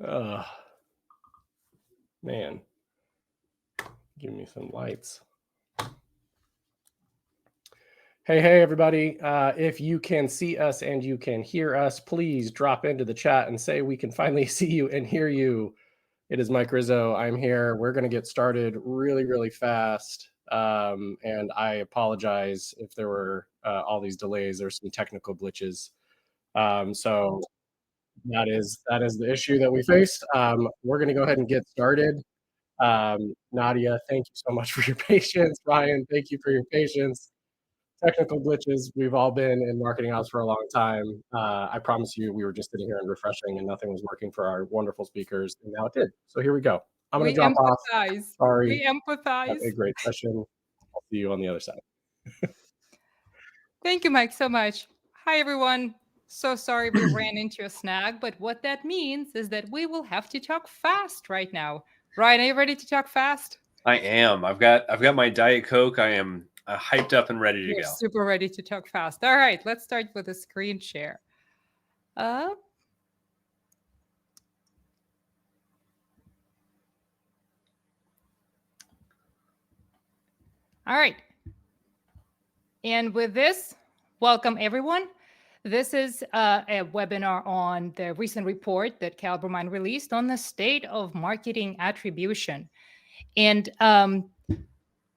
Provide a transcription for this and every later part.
Oh, man. Give me some lights. Hey, everybody. If you can see us and you can hear us, please drop into the chat and say we can finally see you and hear you. It is Mike Rizzo. I'm here. We're going to get started really, really fast. And I apologize if there were all these delays. There's some technical glitches. So that is the issue that we faced. We're going to go ahead and get started. Nadia, thank you so much for your patience. Ryan, thank you for your patience. Technical glitches. We've all been in marketing house for a long time. I promise you, we were just sitting here and refreshing and nothing was working for our wonderful speakers, and now it did. So here we go. I'm going to drop off. Sorry. We empathize. Have a great session. I'll see you on the other side. Thank you, Mike, so much. Hi, everyone. So sorry we ran into a snag, but what that means is that we will have to talk fast right now. Ryan, are you ready to talk fast? I am. I've got my Diet Coke. I am hyped up and ready to go. Super ready to talk fast. All right, let's start with a screen share. All right. And with this, welcome everyone. This is a webinar on the recent report that CaliberMind released on the State of Marketing Attribution. And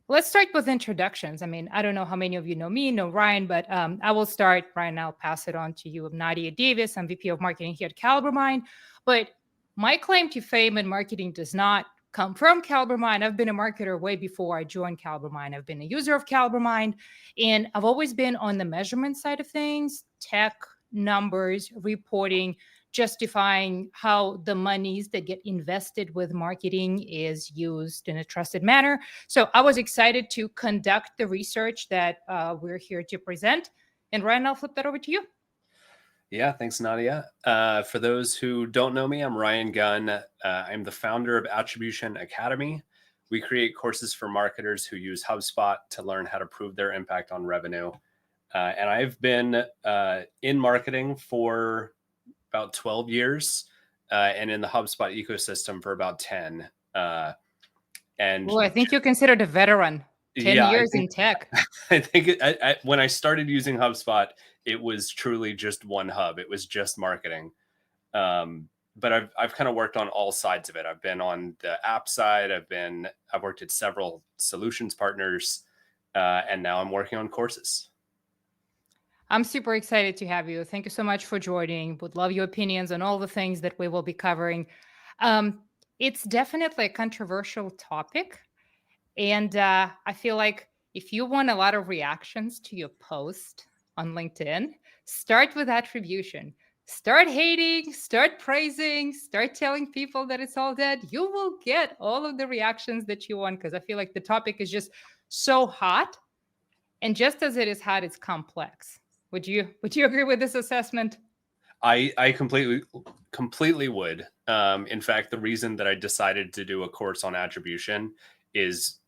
let's start with introductions. I mean, I don't know how many of you know me, know Ryan, but I will start. Ryan, I'll pass it on to you. I'm Nadia Davis. I'm VP of Marketing here at CaliberMind. But my claim to fame in marketing does not come from CaliberMind. I've been a marketer way before I joined CaliberMind. I've been a user of CaliberMind, and I've always been on the measurement side of things, tech, numbers, reporting, justifying how the monies that get invested with marketing is used in a trusted manner. So I was excited to conduct the research that we're here to present. And Ryan, I'll flip that over to you. Yeah, thanks, Nadia. For those who don't know me, I'm Ryan Gunn. I'm the founder of Attribution Academy. We create courses for marketers who use HubSpot to learn how to prove their impact on revenue. And I've been in marketing for about 12 years and in the HubSpot ecosystem for about 10. And I think you're considered a veteran. 10 years in tech. I think when I started using HubSpot, it was truly just one hub. It was just marketing. But I've kind of worked on all sides of it. I've been on the app side. I've worked at several solutions partners, and now I'm working on courses. I'm super excited to have you. Thank you so much for joining. Would love your opinions on all the things that we will be covering. It's definitely a controversial topic. And I feel like if you want a lot of reactions to your post on LinkedIn, start with attribution. Start hating, start praising, start telling people that it's all dead. You will get all of the reactions that you want, because I feel like the topic is just so hot. And just as it is hot, it's complex. Would you agree with this assessment? I completely would. In fact, the reason that I decided to do a course on attribution is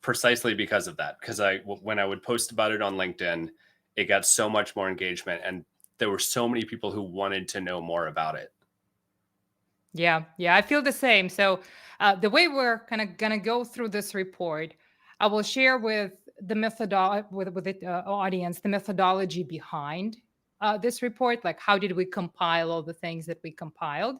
precisely because of that. Because when I would post about it on LinkedIn, it got so much more engagement, and there were so many people who wanted to know more about it. Yeah, I feel the same. So the way we're kind of gonna go through this report, I will share with the audience the methodology behind this report, like how did we compile all the things that we compiled.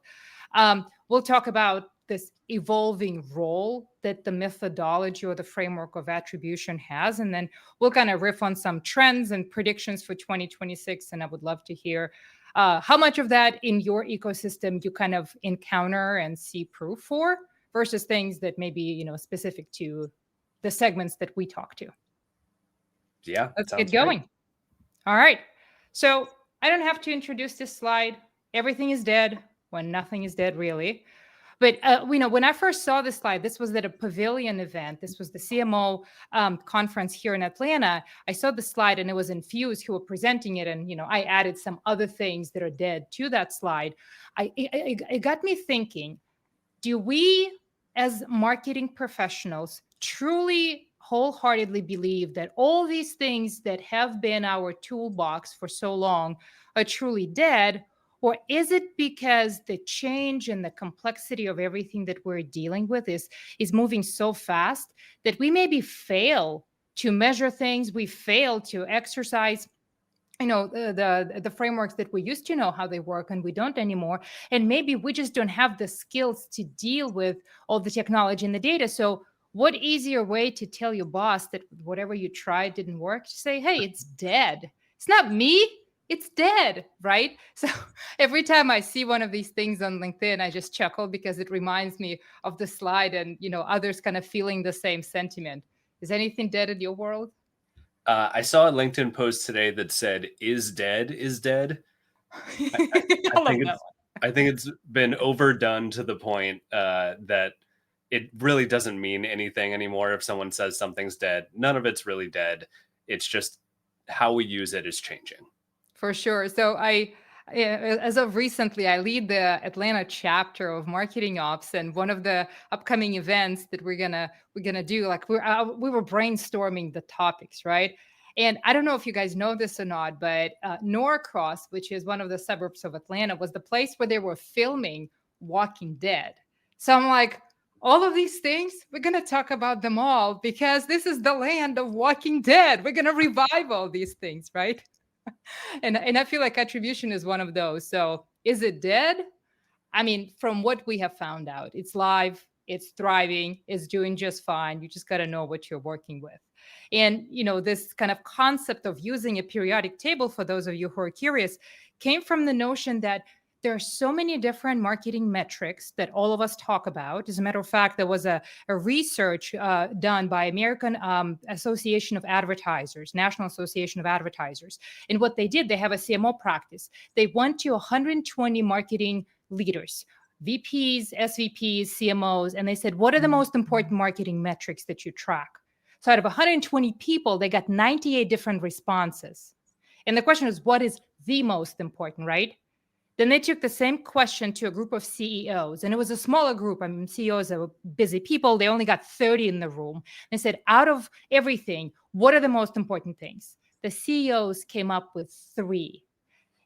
We'll talk about this evolving role that the methodology or the framework of attribution has, and then we'll kind of riff on some trends and predictions for 2026. And I would love to hear how much of that in your ecosystem you kind of encounter and see proof for versus things that may be, specific to the segments that we talk to. Yeah, let's get going. Great. All right. So I don't have to introduce this slide. Everything is dead when nothing is dead, really. But when I first saw this slide, this was at a Pavilion event. This was the CMO conference here in Atlanta. I saw the slide and it was Infuse who were presenting it. And, I added some other things that are dead to that slide. It got me thinking, do we as marketing professionals truly wholeheartedly believe that all these things that have been our toolbox for so long are truly dead? Or is it because the change and the complexity of everything that we're dealing with is moving so fast that we maybe fail to measure things, we fail to exercise the frameworks that we used to know how they work, and we don't anymore. And maybe we just don't have the skills to deal with all the technology and the data. So what easier way to tell your boss that whatever you tried didn't work? To say, hey, it's dead. It's not me, it's dead, right? So every time I see one of these things on LinkedIn, I just chuckle because it reminds me of the slide and others kind of feeling the same sentiment. Is anything dead in your world? I saw a LinkedIn post today that said, "Is dead is dead." I think it's been overdone to the point that it really doesn't mean anything anymore. If someone says something's dead, none of it's really dead. It's just how we use it is changing. For sure. So as of recently, I lead the Atlanta chapter of Marketing Ops, and one of the upcoming events that we're gonna do, like we were brainstorming the topics, right? And I don't know if you guys know this or not, but Norcross, which is one of the suburbs of Atlanta, was the place where they were filming Walking Dead. So I'm like, all of these things, we're going to talk about them all because this is the land of Walking Dead. We're going to revive all these things, right? And I feel like attribution is one of those. So is it dead? I mean, from what we have found out, it's live, it's thriving, it's doing just fine. You just got to know what you're working with. And, this kind of concept of using a periodic table, for those of you who are curious, came from the notion that there are so many different marketing metrics that all of us talk about. As a matter of fact, there was a research done by American Association of Advertisers, National Association of Advertisers. And what they did, they have a CMO practice. They went to 120 marketing leaders, VPs, SVPs, CMOs, and they said, what are the most important marketing metrics that you track? So out of 120 people, they got 98 different responses. And the question is, what is the most important, right? Then they took the same question to a group of CEOs, and it was a smaller group. I mean, CEOs are busy people. They only got 30 in the room. They said, out of everything, what are the most important things? The CEOs came up with 3.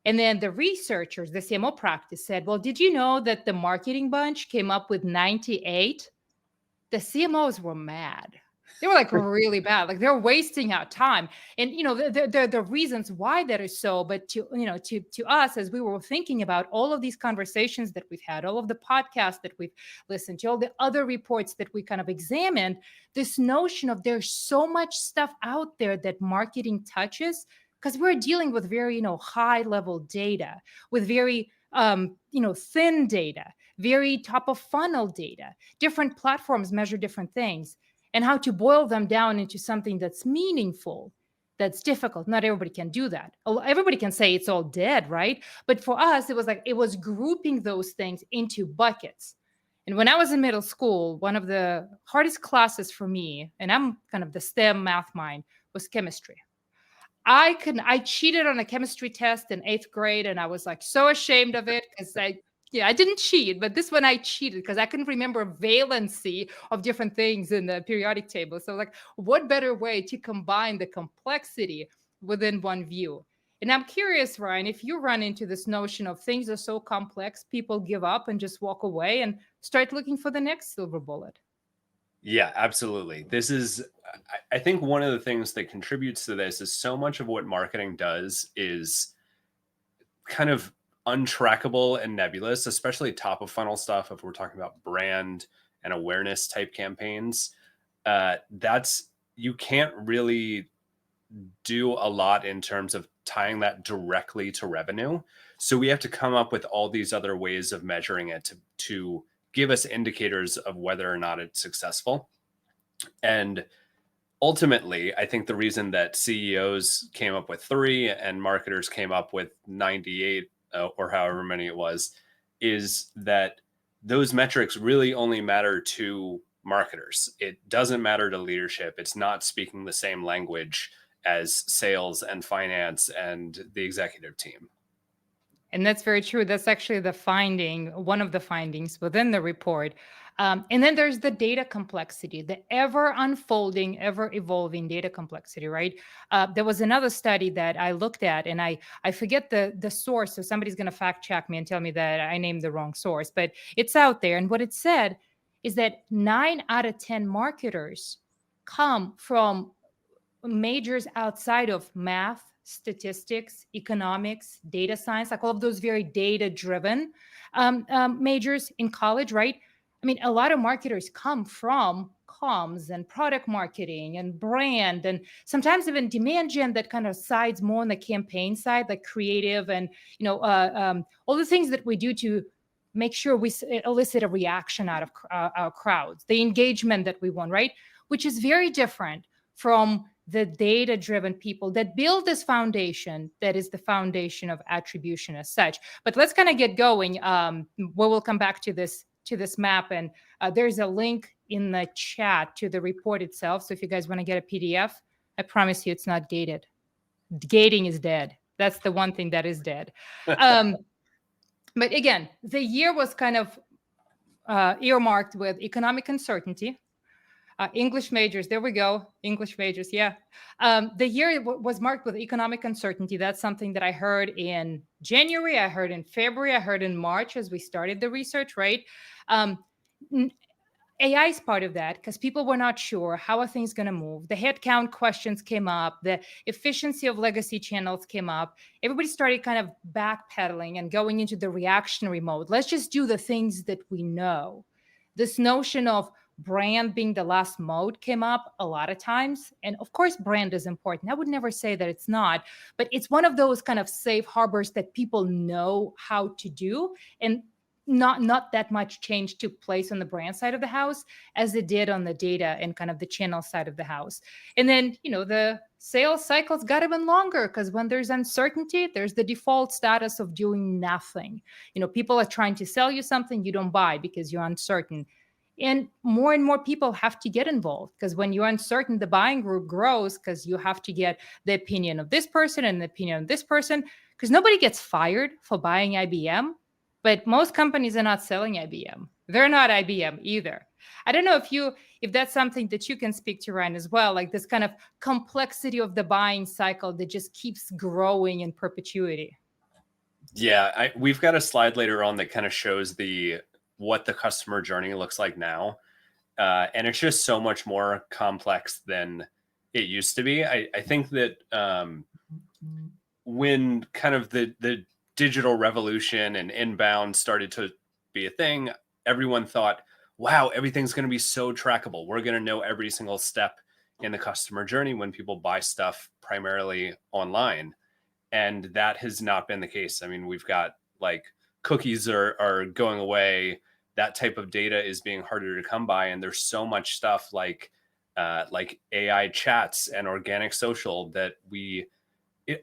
And then the researchers, the CMO practice, said, well, did you know that the marketing bunch came up with 98? The CMOs were mad. They were like really bad. Like they're wasting our time. And, the reasons why that is so, but to us, as we were thinking about all of these conversations that we've had, all of the podcasts that we've listened to, all the other reports that we kind of examined, this notion of there's so much stuff out there that marketing touches, because we're dealing with very, high level data, with very, thin data, very top of funnel data. Different platforms measure different things, and how to boil them down into something that's meaningful, that's difficult. Not everybody can do that. Everybody can say it's all dead, right? But for us, it was grouping those things into buckets. And when I was in middle school, one of the hardest classes for me, and I'm kind of the STEM math mind, was chemistry. I cheated on a chemistry test in 8th grade, and I was like so ashamed of it because I didn't cheat, but this one I cheated because I couldn't remember valency of different things in the periodic table. So like, what better way to combine the complexity within one view? And I'm curious, Ryan, if you run into this notion of things are so complex, people give up and just walk away and start looking for the next silver bullet. Yeah, absolutely. I think one of the things that contributes to this is so much of what marketing does is kind of untrackable and nebulous, especially top of funnel stuff. If we're talking about brand and awareness type campaigns, you can't really do a lot in terms of tying that directly to revenue. So we have to come up with all these other ways of measuring it to give us indicators of whether or not it's successful. And ultimately, I think the reason that CEOs came up with 3 and marketers came up with 98 or however many it was, is that those metrics really only matter to marketers. It doesn't matter to leadership. It's not speaking the same language as sales and finance and the executive team. And that's very true. That's actually one of the findings within the report. And then there's the data complexity, the ever unfolding, ever evolving data complexity, right? There was another study that I looked at, and I forget the source, so somebody's going to fact check me and tell me that I named the wrong source, but it's out there. And what it said is that 9 out of 10 marketers come from majors outside of math, statistics, economics, data science, like all of those very data-driven majors in college, right? I mean, a lot of marketers come from comms and product marketing and brand, and sometimes even demand gen that kind of sides more on the campaign side, like creative and all the things that we do to make sure we elicit a reaction out of our crowds, the engagement that we want, right? Which is very different from the data-driven people that build this foundation that is the foundation of attribution as such. But let's kind of get going. We will come back to this map, and there's a link in the chat to the report itself. So if you guys want to get a PDF, I promise you it's not gated. Gating is dead. That's the one thing that is dead. But again, the year was kind of earmarked with economic uncertainty. English majors, there we go. English majors, yeah. The year was marked with economic uncertainty. That's something that I heard in January, I heard in February, I heard in March as we started the research, right? AI is part of that because people were not sure how are things going to move. The headcount questions came up. The efficiency of legacy channels came up. Everybody started kind of backpedaling and going into the reactionary mode. Let's just do the things that we know. This notion of brand being the last mode came up a lot of times. And of course, brand is important. I would never say that it's not, but it's one of those kind of safe harbors that people know how to do. And not that much change took place on the brand side of the house as it did on the data and kind of the channel side of the house. And then, the sales cycles got even longer because when there's uncertainty, there's the default status of doing nothing. People are trying to sell you something you don't buy because you're uncertain. And more people have to get involved because when you're uncertain, the buying group grows because you have to get the opinion of this person and the opinion of this person, because nobody gets fired for buying IBM. But most companies are not selling IBM. They're not IBM either. I don't know if that's something that you can speak to, Ryan, as well, like this kind of complexity of the buying cycle that just keeps growing in perpetuity. Yeah, we've got a slide later on that kind of shows what the customer journey looks like now. And it's just so much more complex than it used to be. I think that when kind of the digital revolution and inbound started to be a thing, everyone thought, wow, everything's going to be so trackable. We're going to know every single step in the customer journey when people buy stuff primarily online. And that has not been the case. I mean, we've got like cookies are going away. That type of data is being harder to come by. And there's so much stuff like AI chats and organic social that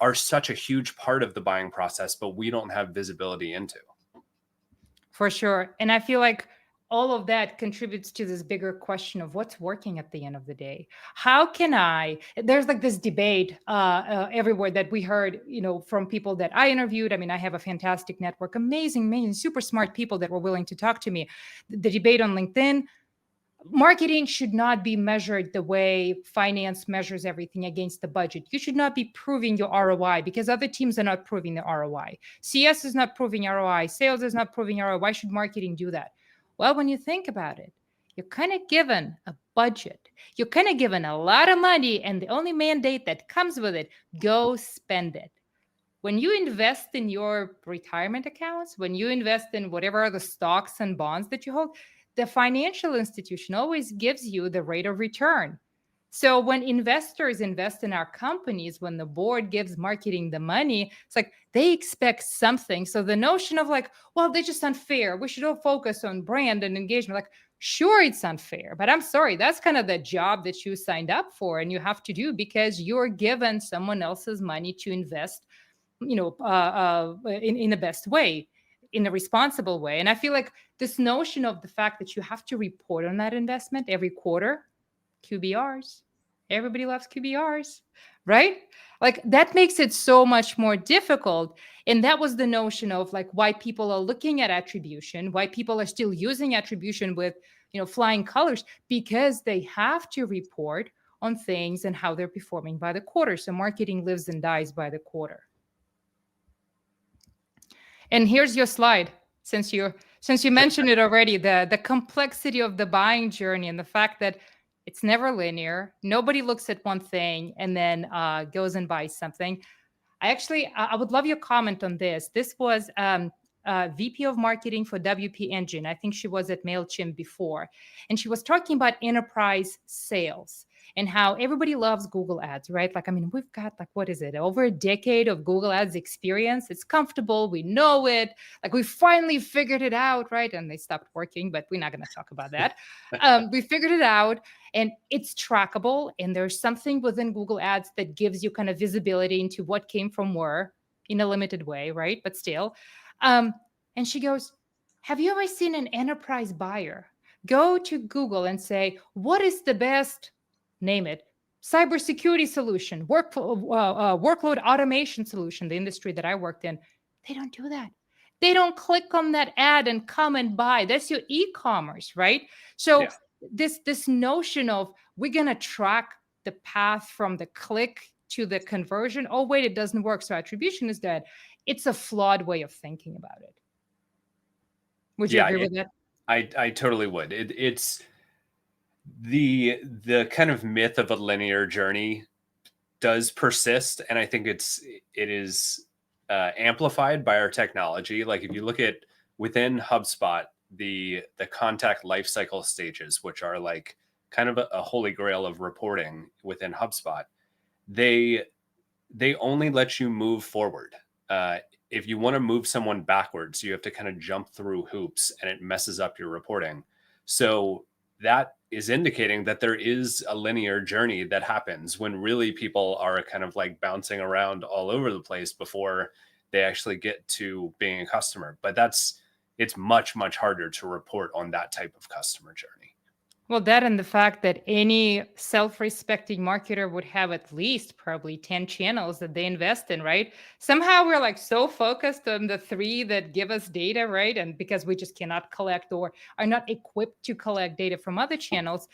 are such a huge part of the buying process, but we don't have visibility into. For sure. And I feel like all of that contributes to this bigger question of what's working at the end of the day. How can there's like this debate everywhere that we heard, from people that I interviewed. I mean, I have a fantastic network, amazing, super smart people that were willing to talk to me. The debate on LinkedIn, marketing should not be measured the way finance measures everything against the budget. You should not be proving your ROI because other teams are not proving the ROI. CS is not proving ROI. Sales is not proving ROI. Why should marketing do that? Well, when you think about it, you're kind of given a budget. You're kind of given a lot of money, and the only mandate that comes with it, go spend it. When you invest in your retirement accounts, when you invest in whatever are the stocks and bonds that you hold, the financial institution always gives you the rate of return. So when investors invest in our companies, when the board gives marketing the money, it's like they expect something. So the notion of like, well, they're just unfair. We should all focus on brand and engagement. Like, sure, it's unfair, but I'm sorry, that's kind of the job that you signed up for and you have to do because you're given someone else's money to invest, in the best way, in a responsible way. And I feel like this notion of the fact that you have to report on that investment every quarter, QBRs, Everybody loves QBRs, right? Like that makes it so much more difficult. And that was the notion of like why people are looking at attribution, why people are still using attribution with, flying colors, because they have to report on things and how they're performing by the quarter. So marketing lives and dies by the quarter. And here's your slide. Since you mentioned it already, the complexity of the buying journey and the fact that it's never linear. Nobody looks at one thing and then goes and buys something. I would love your comment on this. This was VP of marketing for WP Engine. I think she was at MailChimp before. And she was talking about enterprise sales and how everybody loves Google Ads, right? Like, I mean, we've got like, what is it? Over a decade of Google Ads experience. It's comfortable. We know it. Like we finally figured it out, right? And they stopped working, but we're not going to talk about that. We figured it out and it's trackable. And there's something within Google Ads that gives you kind of visibility into what came from where in a limited way, right? But still. And she goes, have you ever seen an enterprise buyer go to Google and say, what is the best, name it, cybersecurity solution, workload automation solution, the industry that I worked in? They don't do that. They don't click on that ad and come and buy. That's your e-commerce, right? So yeah. This notion of we're going to track the path from the click to the conversion. Oh, wait, it doesn't work. So attribution is dead. It's a flawed way of thinking about it. Would you agree with that? I totally would. It's the kind of myth of a linear journey does persist, and I think it is amplified by our technology. Like if you look at within HubSpot, the contact lifecycle stages, which are like kind of a holy grail of reporting within HubSpot, they only let you move forward. If you want to move someone backwards, you have to kind of jump through hoops and it messes up your reporting. So that is indicating that there is a linear journey that happens when really people are kind of like bouncing around all over the place before they actually get to being a customer. But it's much, much harder to report on that type of customer journey. Well, that and the fact that any self-respecting marketer would have at least probably 10 channels that they invest in, right? Somehow we're like so focused on the 3 that give us data, right? And because we just cannot collect or are not equipped to collect data from other channels.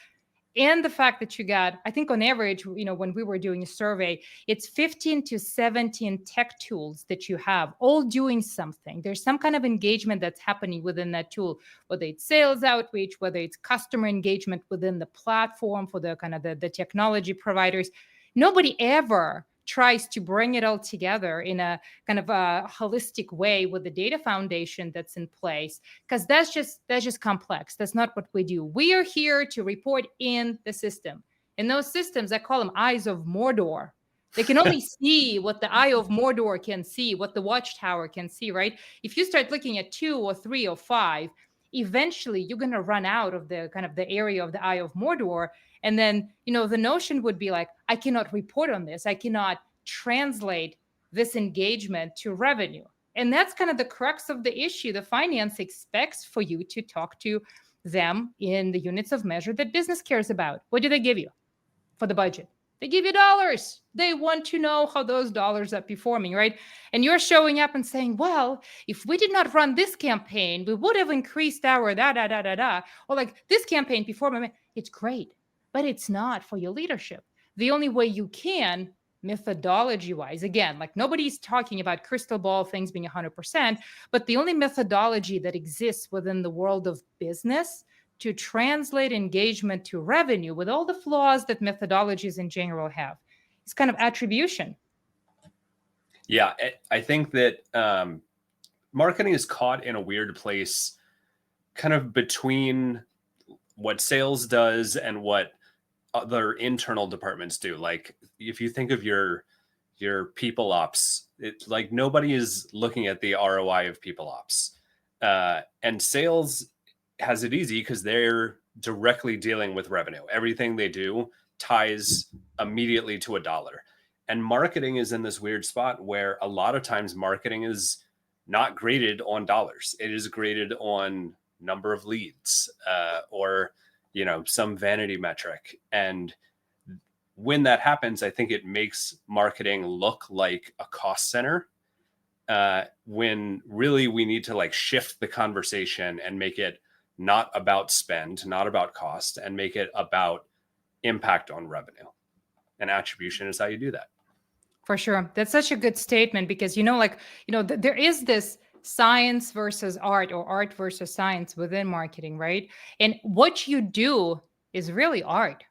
And the fact that you got, I think on average, when we were doing a survey, it's 15 to 17 tech tools that you have all doing something. There's some kind of engagement that's happening within that tool, whether it's sales outreach, whether it's customer engagement within the platform for the kind of the technology providers. Nobody ever tries to bring it all together in a kind of a holistic way with the data foundation that's in place, because that's just complex. That's not what we do. We are here to report in the system. In those systems, I call them eyes of Mordor. They can only see what the eye of Mordor can see, what the watchtower can see, right? If you start looking at 2 or 3 or 5, eventually you're going to run out of the kind of the area of the eye of Mordor. And then, the notion would be like, I cannot report on this. I cannot translate this engagement to revenue. And that's kind of the crux of the issue. The finance expects for you to talk to them in the units of measure that business cares about. What do they give you for the budget? They give you dollars. They want to know how those dollars are performing, right? And you're showing up and saying, well, if we did not run this campaign, we would have increased our or like this campaign performing. It's great, but it's not for your leadership. The only way you can, methodology-wise, again, like nobody's talking about crystal ball things being 100%, but the only methodology that exists within the world of business to translate engagement to revenue with all the flaws that methodologies in general have, is kind of attribution. Yeah, I think that marketing is caught in a weird place, kind of between what sales does and what other internal departments do. Like if you think of your people ops, it's like nobody is looking at the ROI of people ops, and sales has it easy because they're directly dealing with revenue. Everything they do ties immediately to a dollar. And marketing is in this weird spot where a lot of times marketing is not graded on dollars. It is graded on number of leads, or some vanity metric. And when that happens, I think it makes marketing look like a cost center, when really we need to like shift the conversation and make it not about spend, not about cost, and make it about impact on revenue. And attribution is how you do that. For sure. That's such a good statement because, there is this science versus art or art versus science within marketing, right? And what you do is really art.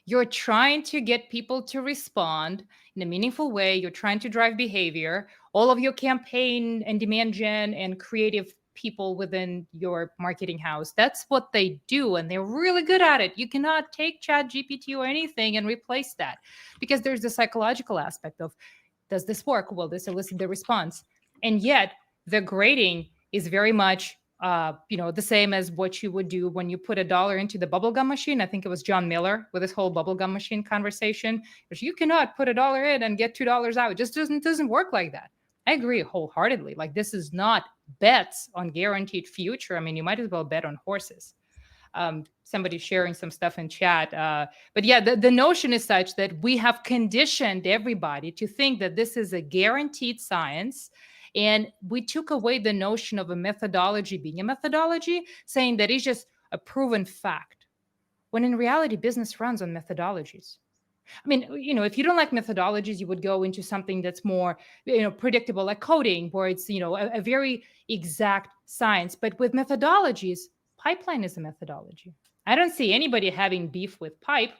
You're trying to get people to respond in a meaningful way. You're trying to drive behavior. All of your campaign and demand gen and creative people within your marketing house, that's what they do. And they're really good at it. You cannot take Chat GPT or anything and replace that because there's the psychological aspect of, does this work? Will this elicit the response? And yet the grading is very much the same as what you would do when you put $1 into the bubblegum machine. I think it was John Miller with this whole bubblegum machine conversation, which you cannot put $1 in and get $2 out. It just doesn't work like that. I agree wholeheartedly. Like, this is not bets on guaranteed future. I mean, you might as well bet on horses. Somebody's sharing some stuff in chat. But yeah, the notion is such that we have conditioned everybody to think that this is a guaranteed science. And we took away the notion of a methodology being a methodology, saying that it's just a proven fact. When in reality, business runs on methodologies. I mean, if you don't like methodologies, you would go into something that's more, predictable, like coding, where it's, a very exact science. But with methodologies, pipeline is a methodology. I don't see anybody having beef with pipe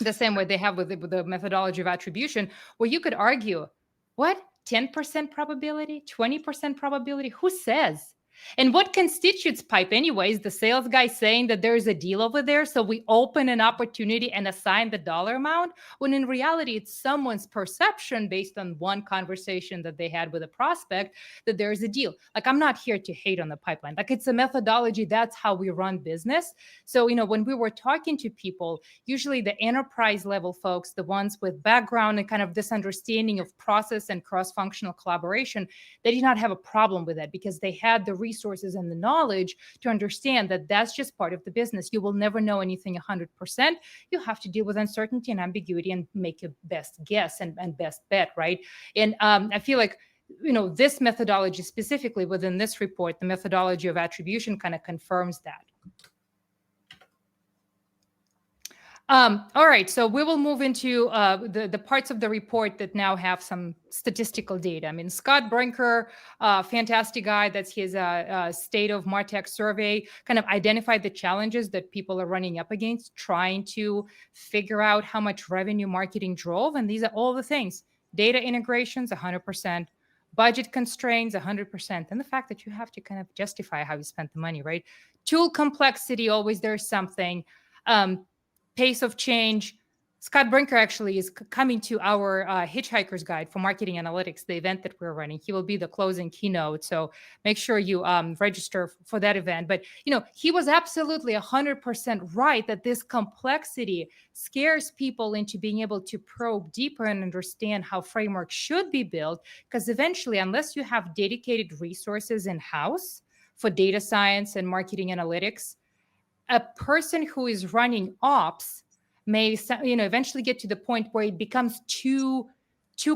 the same way they have with the methodology of attribution, where you could argue, what, 10% probability, 20% probability? Who says? And what constitutes pipe anyways? The sales guy saying that there's a deal over there, so we open an opportunity and assign the dollar amount, when in reality it's someone's perception based on one conversation that they had with a prospect that there's a deal. Like, I'm not here to hate on the pipeline. Like, it's a methodology. That's how we run business. So, when we were talking to people, usually the enterprise level folks, the ones with background and kind of this understanding of process and cross-functional collaboration, they did not have a problem with that because they had the resources and the knowledge to understand that that's just part of the business. You will never know anything 100%. You have to deal with uncertainty and ambiguity and make your best guess and best bet, right? And I feel like, this methodology specifically within this report, the methodology of attribution, kind of confirms that. All right, so we will move into the parts of the report that now have some statistical data. I mean, Scott Brinker, fantastic guy, that's his State of Martech survey, kind of identified the challenges that people are running up against, trying to figure out how much revenue marketing drove. And these are all the things: data integrations, 100%, budget constraints, 100%, and the fact that you have to kind of justify how you spent the money, right? Tool complexity, always there's something. Pace of change. Scott Brinker actually is coming to our Hitchhiker's Guide for Marketing Analytics, the event that we're running. He will be the closing keynote, so make sure you register for that event. But, he was absolutely 100% right that this complexity scares people into being able to probe deeper and understand how frameworks should be built, because eventually, unless you have dedicated resources in-house for data science and marketing analytics, a person who is running ops may, eventually get to the point where it becomes too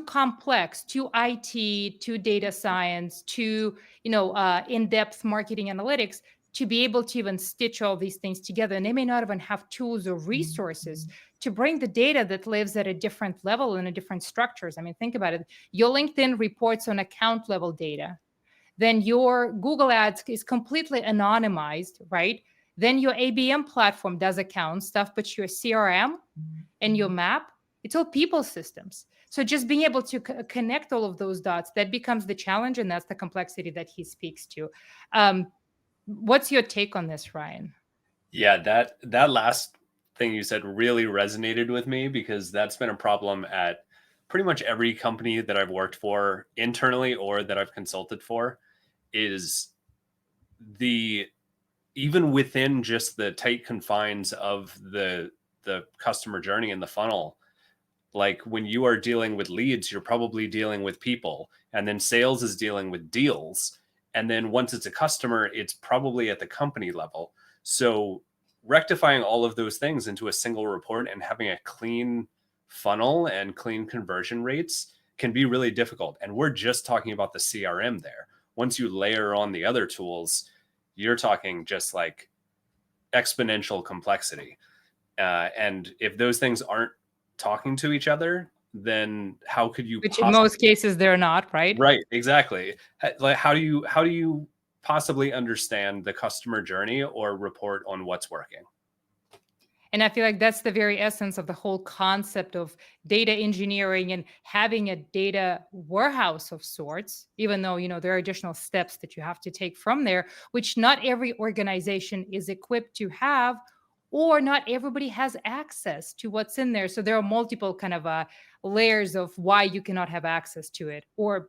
complex, too IT, too data science, too, in-depth marketing analytics to be able to even stitch all these things together. And they may not even have tools or resources to bring the data that lives at a different level and a different structures. I mean, think about it. Your LinkedIn reports on account level data. Then your Google Ads is completely anonymized, right? Then your ABM platform does account stuff, but your CRM and your map, it's all people systems. So just being able to connect all of those dots, that becomes the challenge, and that's the complexity that he speaks to. What's your take on this, Ryan? Yeah, that last thing you said really resonated with me, because that's been a problem at pretty much every company that I've worked for internally or that I've consulted for, is even within just the tight confines of the customer journey and the funnel. Like, when you are dealing with leads, you're probably dealing with people, and then sales is dealing with deals. And then once it's a customer, it's probably at the company level. So rectifying all of those things into a single report and having a clean funnel and clean conversion rates can be really difficult. And we're just talking about the CRM there. Once you layer on the other tools, you're talking just like exponential complexity. And if those things aren't talking to each other, then how could you Which in most cases they're not, right? Right, exactly. Like how do you possibly understand the customer journey or report on what's working? And I feel like that's the very essence of the whole concept of data engineering and having a data warehouse of sorts, even though, there are additional steps that you have to take from there, which not every organization is equipped to have, or not everybody has access to what's in there. So there are multiple kind of layers of why you cannot have access to it, or,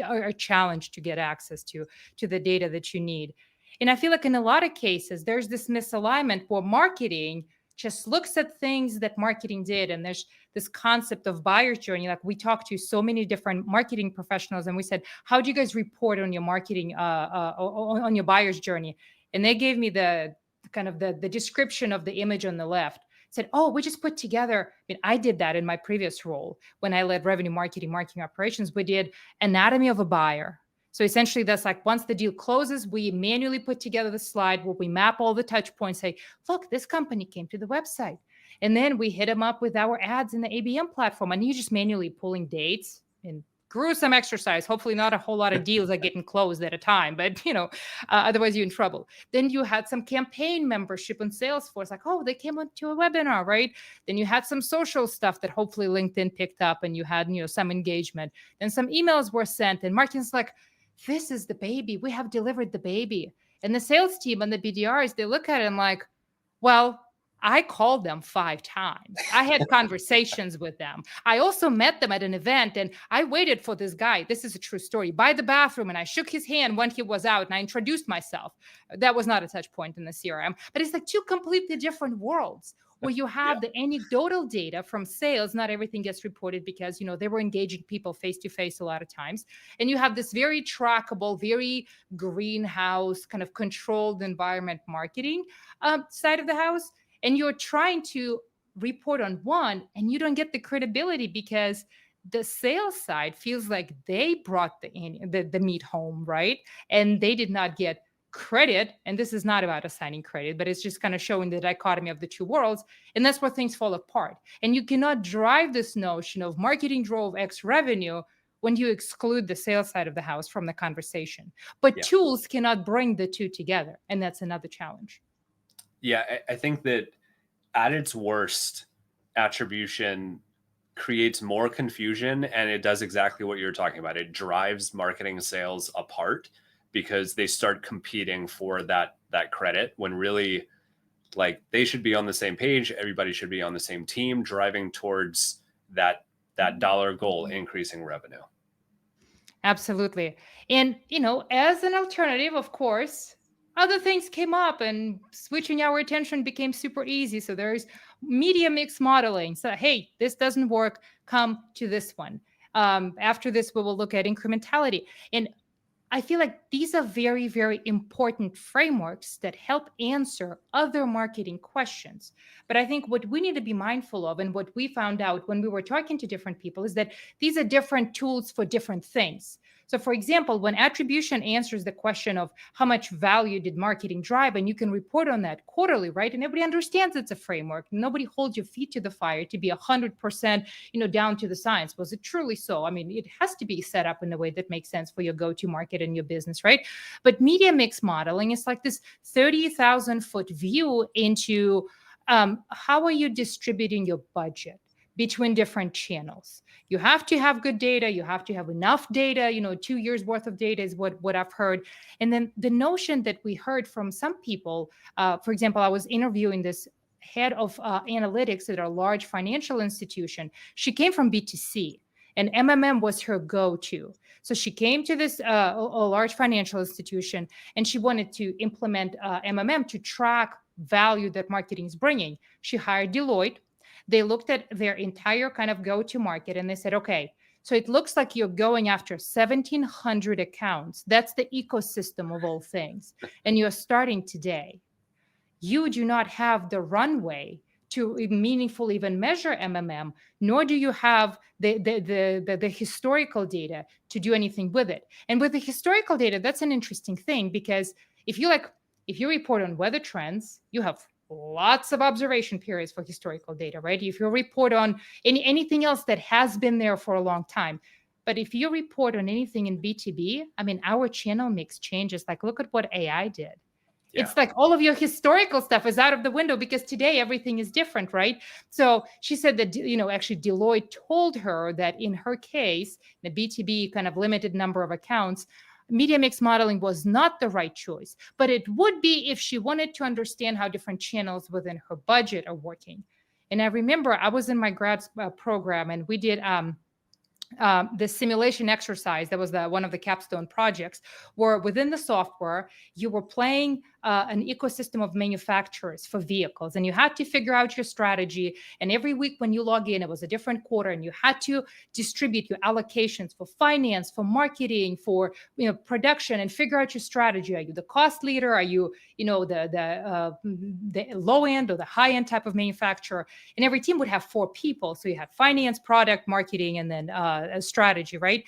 are a challenge to get access to the data that you need. And I feel like in a lot of cases, there's this misalignment where marketing just looks at things that marketing did. And there's this concept of buyer's journey. Like we talked to so many different marketing professionals and we said, how do you guys report on your marketing, on your buyer's journey? And they gave me the kind of the description of the image on the left. Said, oh, we just put together, I did that in my previous role when I led revenue marketing operations. We did anatomy of a buyer. So essentially that's like once the deal closes, we manually put together the slide where we map all the touch points, say, look, this company came to the website. And then we hit them up with our ads in the ABM platform. And you just manually pulling dates and gruesome exercise. Hopefully not a whole lot of deals are getting closed at a time, but otherwise you're in trouble. Then you had some campaign membership on Salesforce, like, oh, they came onto a webinar, right? Then you had some social stuff that hopefully LinkedIn picked up and you had, some engagement. Then some emails were sent and marketing's like, this is the baby. We have delivered the baby. And the sales team and the BDRs, they look at it and like, well, I called them 5 times. I had conversations with them. I also met them at an event and I waited for this guy. This is a true story, by the bathroom. And I shook his hand when he was out and I introduced myself. That was not a touch point in the CRM, but it's like 2 completely different worlds where you have the anecdotal data from sales. Not everything gets reported because, they were engaging people face to face a lot of times. And you have this very trackable, very greenhouse kind of controlled environment marketing side of the house. And you're trying to report on one and you don't get the credibility because the sales side feels like they brought the meat home, right? And they did not get credit. And this is not about assigning credit, but it's just kind of showing the dichotomy of the 2 worlds. And that's where things fall apart. And you cannot drive this notion of marketing drove X revenue when you exclude the sales side of the house from the conversation. But tools cannot bring the 2 together. And that's another challenge. Yeah, I think that at its worst, attribution creates more confusion and it does exactly what you're talking about. It drives marketing sales apart because they start competing for that credit when really like they should be on the same page. Everybody should be on the same team driving towards that dollar goal, increasing revenue. Absolutely. And, as an alternative, of course, other things came up and switching our attention became super easy. So there's media mix modeling. So, hey, this doesn't work. Come to this one. After this, we will look at incrementality. And I feel like these are very, very important frameworks that help answer other marketing questions. But I think what we need to be mindful of and what we found out when we were talking to different people is that these are different tools for different things. So for example, when attribution answers the question of how much value did marketing drive, and you can report on that quarterly, right? And everybody understands it's a framework. Nobody holds your feet to the fire to be 100%, down to the science. Was it truly so? I mean, it has to be set up in a way that makes sense for your go-to market and your business, right? But media mix modeling is like this 30,000 foot view into how are you distributing your budget between different channels. You have to have good data. You have to have enough data, 2 years worth of data is what I've heard. And then the notion that we heard from some people, for example, I was interviewing this head of analytics at a large financial institution. She came from B2C and MMM was her go-to. So she came to this a large financial institution and she wanted to implement MMM to track value that marketing is bringing. She hired Deloitte. They looked at their entire kind of go-to market and they said, okay, so it looks like you're going after 1,700 accounts. That's the ecosystem of all things. And you're starting today. You do not have the runway to meaningfully even measure MMM, nor do you have the historical data to do anything with it. And with the historical data, that's an interesting thing, because if you report on weather trends, you have lots of observation periods for historical data, right? If you report on anything else that has been there for a long time. But if you report on anything in B2B, I mean, our channel mix changes. Like, look at what AI did. Yeah. It's like all of your historical stuff is out of the window because today everything is different, right? So she said that, actually Deloitte told her that in her case, the B2B kind of limited number of accounts, media mix modeling was not the right choice, but it would be if she wanted to understand how different channels within her budget are working. And I remember I was in my grad program, and we did the simulation exercise. That was one of the capstone projects, where within the software, you were playing an ecosystem of manufacturers for vehicles, and you had to figure out your strategy. And every week when you log in, it was a different quarter, and you had to distribute your allocations for finance, for marketing, for production, and figure out your strategy. Are you the cost leader? Are you the low end or the high end type of manufacturer? And every team would have 4 people, so you had finance, product, marketing, and then a strategy, right?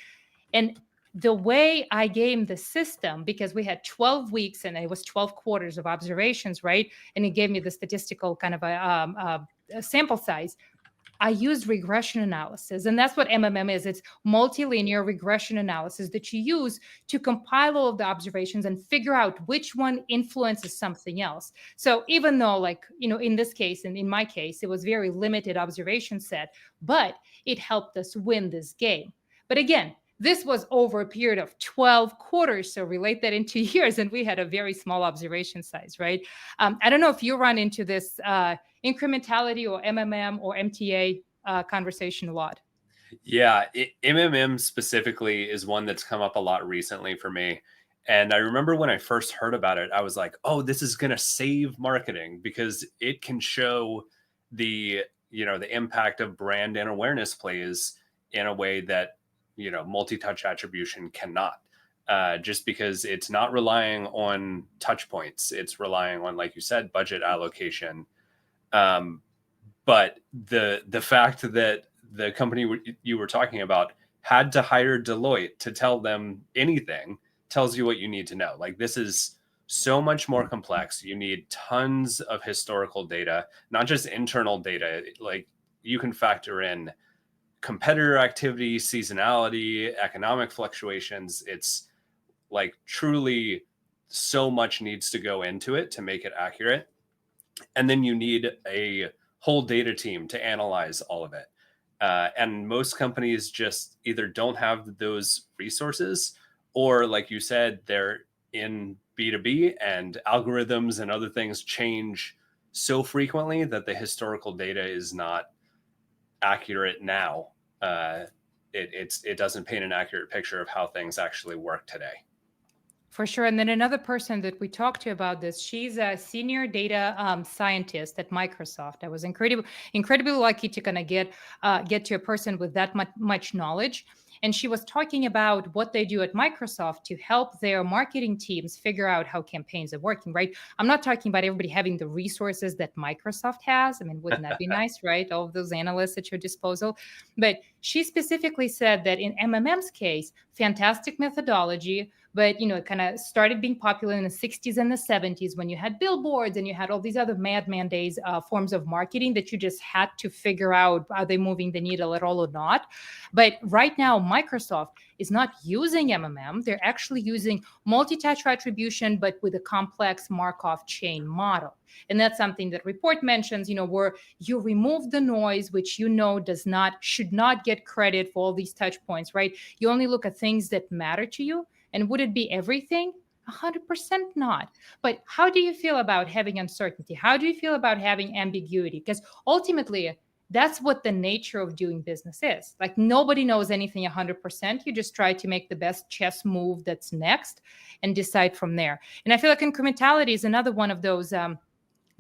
And the way I gamed the system, because we had 12 weeks and it was 12 quarters of observations, right? And it gave me the statistical kind of a sample size. I used regression analysis, and that's what MMM is. It's multilinear regression analysis that you use to compile all of the observations and figure out which one influences something else. So even though, in this case, and in my case, it was very limited observation set, but it helped us win this game. But again, this was over a period of 12 quarters. So relate that into years, and we had a very small observation size, right? I don't know if you run into this incrementality or MMM or MTA conversation a lot. Yeah, MMM specifically is one that's come up a lot recently for me. And I remember when I first heard about it, I was like, oh, this is going to save marketing, because it can show the impact of brand and awareness plays in a way that, multi-touch attribution cannot. Just because it's not relying on touch points. It's relying on, like you said, budget allocation. But the fact that the company you were talking about had to hire Deloitte to tell them anything tells you what you need to know. Like, this is so much more complex. You need tons of historical data, not just internal data. Like, you can factor in competitor activity, seasonality, economic fluctuations. It's like truly so much needs to go into it to make it accurate. And then you need a whole data team to analyze all of it. And most companies just either don't have those resources, or, like you said, they're in B2B and algorithms and other things change so frequently that the historical data is not accurate now. It doesn't paint an accurate picture of how things actually work today. For sure. And then another person that we talked to about this, she's a senior data scientist at Microsoft. I was incredibly lucky to kind of get to a person with that much knowledge. And she was talking about what they do at Microsoft to help their marketing teams figure out how campaigns are working, right? I'm not talking about everybody having the resources that Microsoft has. I mean, wouldn't that be nice, right? All of those analysts at your disposal. But she specifically said that in MMM's case, fantastic methodology, but it kind of started being popular in the 60s and the 70s when you had billboards and you had all these other madman days forms of marketing that you just had to figure out, are they moving the needle at all or not? But right now, Microsoft is not using MMM. They're actually using multi-touch attribution, but with a complex Markov chain model. And that's something that report mentions, where you remove the noise, which should not get credit for all these touch points, right? You only look at things that matter to you. And would it be everything? 100% not. But how do you feel about having uncertainty? How do you feel about having ambiguity? Because ultimately, that's what the nature of doing business is. Like, nobody knows anything 100%. You just try to make the best chess move that's next and decide from there. And I feel like incrementality is another one of those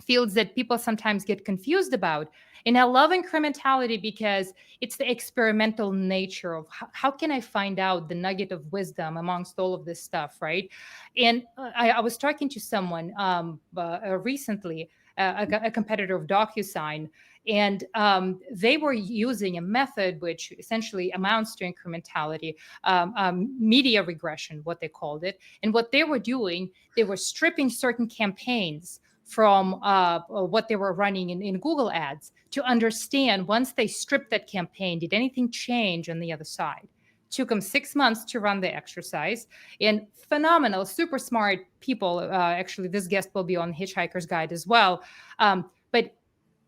fields that people sometimes get confused about. And I love incrementality because it's the experimental nature of how can I find out the nugget of wisdom amongst all of this stuff, right? And I was talking to someone recently, a competitor of DocuSign, and they were using a method which essentially amounts to incrementality, media regression, what they called it. And what they were doing, they were stripping certain campaigns from what they were running in Google Ads to understand, once they stripped that campaign, did anything change on the other side? Took them 6 months to run the exercise, and phenomenal, super smart people. Actually, this guest will be on Hitchhiker's Guide as well. But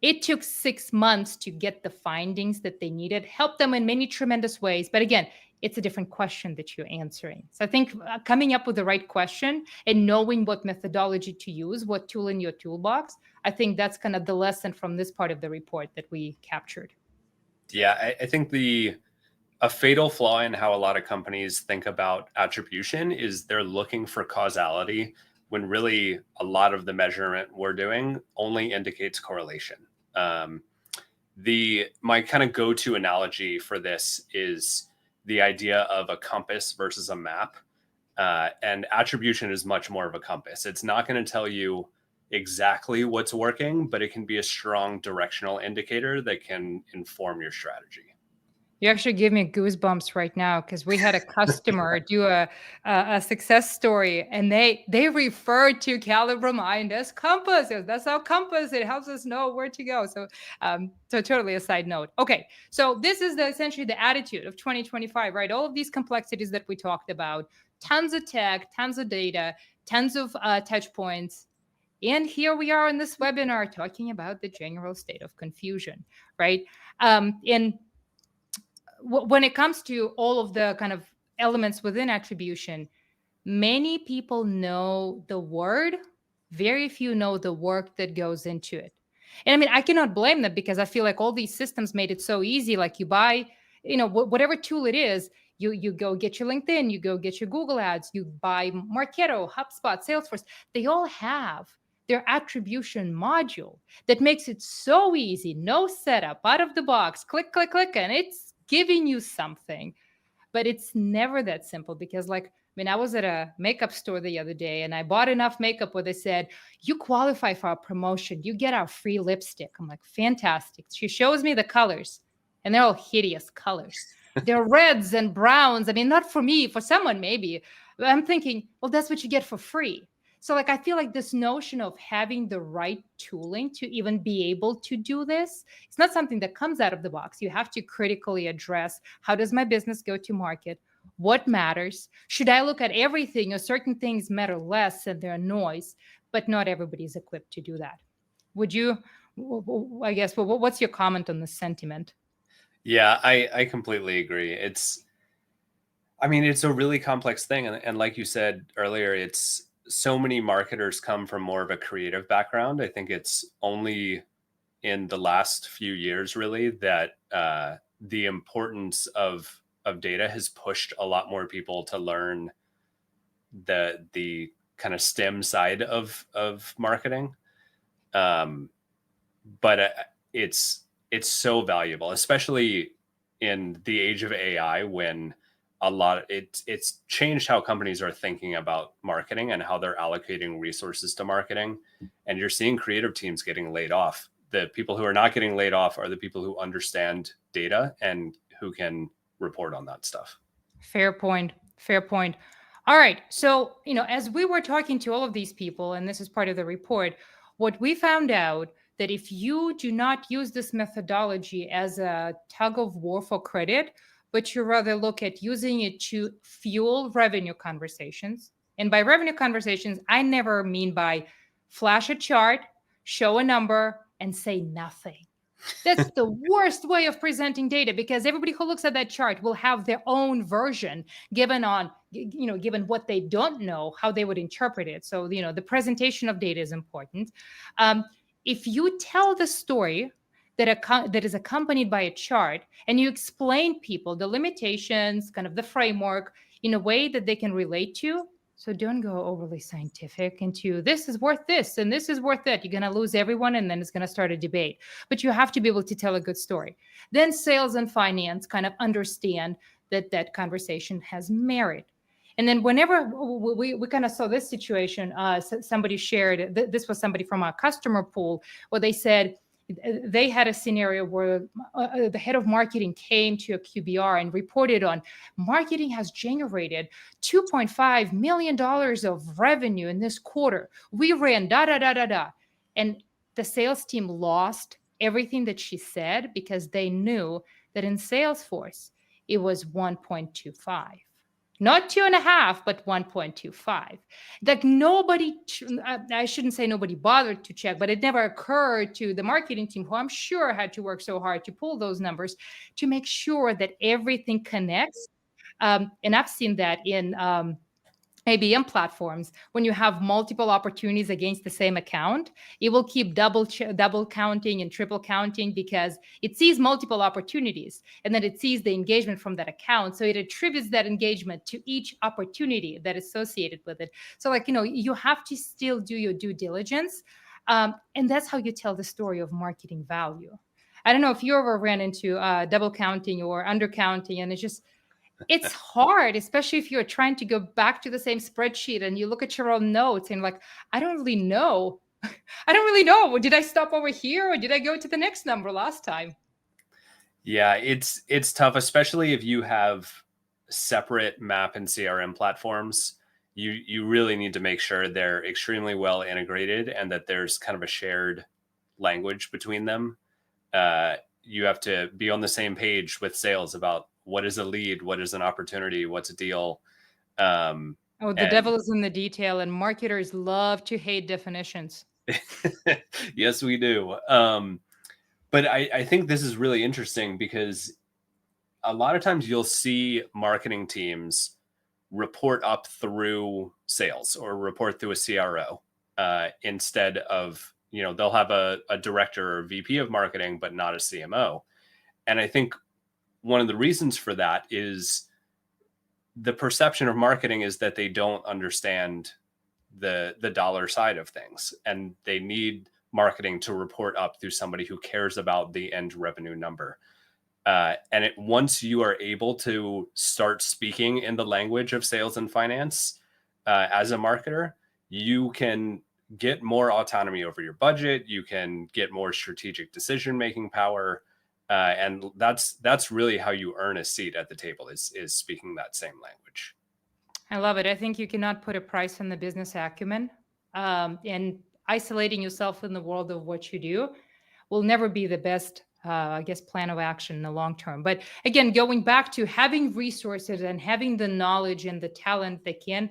it took 6 months to get the findings that they needed, helped them in many tremendous ways. But again, it's a different question that you're answering. So I think coming up with the right question and knowing what methodology to use, what tool in your toolbox, I think that's kind of the lesson from this part of the report that we captured. Yeah, I think a fatal flaw in how a lot of companies think about attribution is they're looking for causality when really a lot of the measurement we're doing only indicates correlation. My kind of go-to analogy for this is the idea of a compass versus a map. And attribution is much more of a compass. It's not going to tell you exactly what's working, but it can be a strong directional indicator that can inform your strategy. You actually give me goosebumps right now, because we had a customer do a success story, and they referred to CaliberMind as compass. That's our compass. It helps us know where to go. So totally a side note. Okay, so this is essentially the attitude of 2025, right? All of these complexities that we talked about, tons of tech, tons of data, tons of touch points. And here we are in this webinar talking about the general state of confusion, right? And when it comes to all of the kind of elements within attribution, many people know the word, very few know the work that goes into it. And I mean, I cannot blame them, because I feel like all these systems made it so easy. Like, you buy, whatever tool it is, you go get your LinkedIn, you go get your Google Ads, you buy Marketo, HubSpot, Salesforce. They all have their attribution module that makes it so easy, no setup, out of the box, click, click, click, and it's giving you something. But it's never that simple, because I was at a makeup store the other day, and I bought enough makeup where they said, you qualify for our promotion, you get our free lipstick. I'm like, fantastic. She shows me the colors, and they're all hideous colors. They're reds and browns. I mean, not for me, for someone maybe. But I'm thinking, well, that's what you get for free. So I feel like this notion of having the right tooling to even be able to do this, it's not something that comes out of the box. You have to critically address, how does my business go to market? What matters? Should I look at everything, or certain things matter less and they're noise? But not everybody's equipped to do that. Would you, I guess, what's your comment on this sentiment? Yeah, I completely agree. It's a really complex thing. And like you said earlier, it's so many marketers come from more of a creative background. I think it's only in the last few years, really, that the importance of data has pushed a lot more people to learn the kind of STEM side of marketing. But it's so valuable, especially in the age of AI, when it's changed how companies are thinking about marketing and how they're allocating resources to marketing. And you're seeing creative teams getting laid off. The people who are not getting laid off are the people who understand data and who can report on that stuff. Fair point. All right. So, as we were talking to all of these people, and this is part of the report, what we found out, that if you do not use this methodology as a tug of war for credit, but you rather look at using it to fuel revenue conversations. And by revenue conversations, I never mean by flash a chart, show a number, and say nothing. That's the worst way of presenting data, because everybody who looks at that chart will have their own version given what they don't know, how they would interpret it. So, the presentation of data is important. If you tell the story that is accompanied by a chart, and you explain people the limitations, kind of the framework, in a way that they can relate to, So don't go overly scientific into this is worth this and this is worth that. You're going to lose everyone and then it's going to start a debate. But you have to be able to tell a good story. Then sales and finance kind of understand that that conversation has merit. And then whenever we kind of saw this situation, somebody shared, this was somebody from our customer pool, where they said they had a scenario where the head of marketing came to a QBR and reported on marketing has generated $2.5 million of revenue in this quarter. We ran da. And the sales team lost everything that she said because they knew that in Salesforce, it was 1.25. Not 2.5, but 1.25. Like nobody, I shouldn't say nobody bothered to check, but it never occurred to the marketing team, who I'm sure had to work so hard to pull those numbers to make sure that everything connects. And I've seen that in ABM platforms. When you have multiple opportunities against the same account, it will keep double counting and triple counting because it sees multiple opportunities and then it sees the engagement from that account. So it attributes that engagement to each opportunity that is associated with it. So you have to still do your due diligence. And that's how you tell the story of marketing value. I don't know if you ever ran into double counting or undercounting, and it's hard, especially if you're trying to go back to the same spreadsheet and you look at your own notes and like, I don't really know. I don't really know. Did I stop over here or did I go to the next number last time? Yeah, it's tough, especially if you have separate map and CRM platforms. You really need to make sure they're extremely well integrated and that there's kind of a shared language between them. You have to be on the same page with sales about what is a lead, what is an opportunity, what's a deal. The devil is in the detail, and marketers love to hate definitions. Yes, we do. But I think this is really interesting because a lot of times you'll see marketing teams report up through sales or report through a CRO instead of, they'll have a director or VP of marketing, but not a CMO. And I think one of the reasons for that is the perception of marketing is that they don't understand the dollar side of things, and they need marketing to report up through somebody who cares about the end revenue number. And once you are able to start speaking in the language of sales and finance as a marketer, you can get more autonomy over your budget. You can get more strategic decision-making power. And that's really how you earn a seat at the table is speaking that same language. I love it. I think you cannot put a price on the business acumen, and isolating yourself in the world of what you do will never be the best, plan of action in the long term. But again, going back to having resources and having the knowledge and the talent that can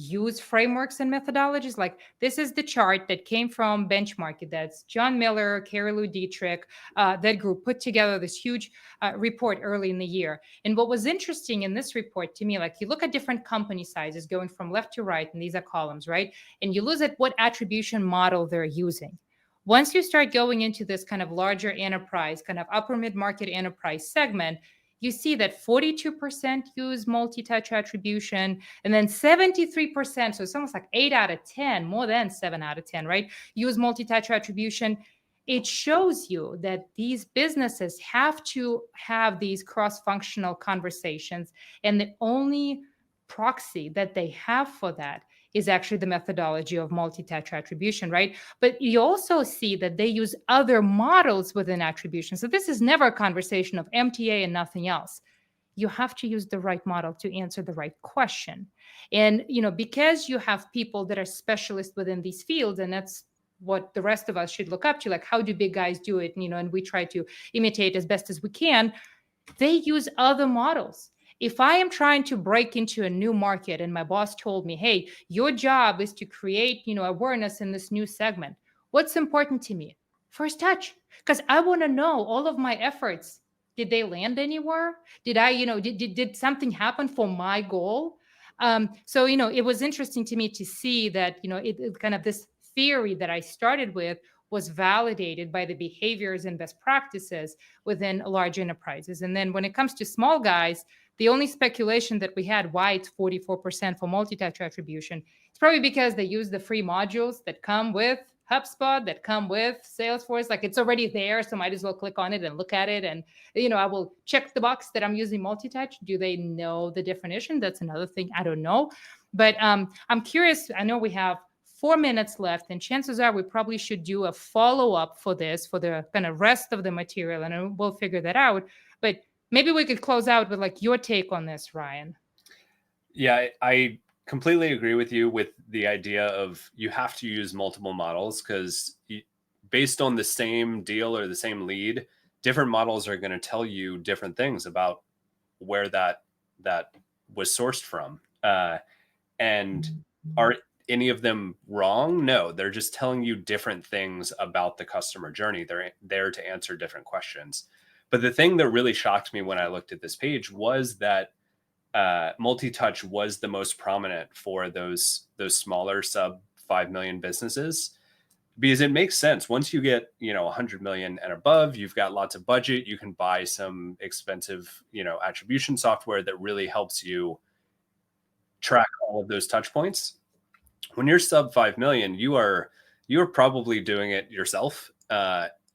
use frameworks and methodologies. Like this is the chart that came from Benchmark. That's John Miller, Carrie Lou Dietrich, that group put together this huge report early in the year. And what was interesting in this report to me, like you look at different company sizes going from left to right, and these are columns, right? And you look at what attribution model they're using. Once you start going into this kind of larger enterprise, kind of upper mid-market enterprise segment, you see that 42% use multi-touch attribution, and then 73%, so it's almost like 8 out of 10, more than 7 out of 10, right, use multi-touch attribution. It shows you that these businesses have to have these cross-functional conversations, and the only proxy that they have for that is actually the methodology of multi-touch attribution, right? But you also see that they use other models within attribution. So this is never a conversation of MTA and nothing else. You have to use the right model to answer the right question. And, because you have people that are specialists within these fields, and that's what the rest of us should look up to, like how do big guys do it, and we try to imitate as best as we can, they use other models. If I am trying to break into a new market and my boss told me, hey, your job is to create, awareness in this new segment, what's important to me? First touch, because I want to know all of my efforts. Did they land anywhere? Did I, did something happen for my goal? So, it was interesting to me to see that, it kind of this theory that I started with was validated by the behaviors and best practices within large enterprises. And then when it comes to small guys, The only speculation that we had why it's 44% for multi-touch attribution, it's probably because they use the free modules that come with HubSpot, that come with Salesforce. Like, it's already there, so might as well click on it and look at it. And, I will check the box that I'm using multi-touch. Do they know the definition? That's another thing. I don't know. But I'm curious. I know we have 4 minutes left, and chances are we probably should do a follow-up for this, for the kind of rest of the material, and we'll figure that out. But maybe we could close out with like your take on this, Ryan. Yeah, I completely agree with you with the idea of you have to use multiple models, because based on the same deal or the same lead, different models are going to tell you different things about where that was sourced from. And are any of them wrong? No, they're just telling you different things about the customer journey. They're there to answer different questions. But the thing that really shocked me when I looked at this page was that multi-touch was the most prominent for those smaller sub 5 million businesses, because it makes sense. Once you get 100 million and above, you've got lots of budget. You can buy some expensive attribution software that really helps you track all of those touch points. When you're sub 5 million, you are probably doing it yourself.